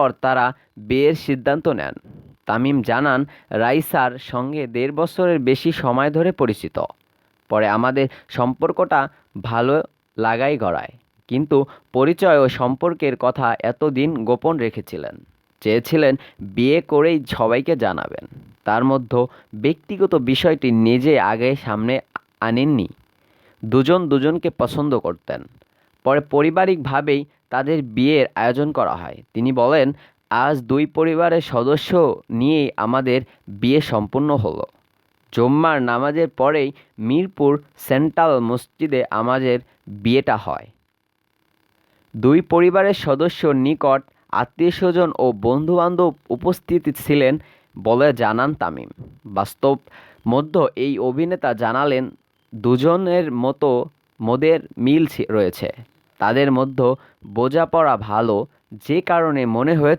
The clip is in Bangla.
পর তারা বিয়ের সিদ্ধান্ত নেন। তামিম জানান, রাইসার সঙ্গে 1.5 বছরের বেশি সময় ধরে পরিচিত। পরে আমাদের সম্পর্কটা ভালো লাগাই গড়ায়, কিন্তু পরিচয় ও সম্পর্কের কথা এতদিন গোপন রেখেছিলেন। চেয়েছিলেন বিয়ে করেই সবাইকে জানাবেন। তার মধ্যে ব্যক্তিগত বিষয়টি নিজে আগে সামনে আনেননি। দুজন দুজনকে পছন্দ করতেন। পরে পারিবারিকভাবেই তাদের বিয়ের আয়োজন করা হয়। তিনি বলেন, আজ 2 পরিবারের সদস্য নিয়েই আমাদের বিয়ে সম্পন্ন হলো। জুম্মার নামাজের পরেই মিরপুর সেন্ট্রাল মসজিদে আমাদের বিয়েটা হয়। 2 পরিবারের সদস্যর নিকট আত্মীয়স্বজন ও বন্ধুবান্ধব উপস্থিত ছিলেন বলে জানান তামিম। বাস্তব মধ্যে এই অভিনেতা জানালেন, দুজনের মধ্যে মিল রয়েছে। তাদের মধ্যে বোঝাপড়া ভালো, যে কারণে মনে হয়েছে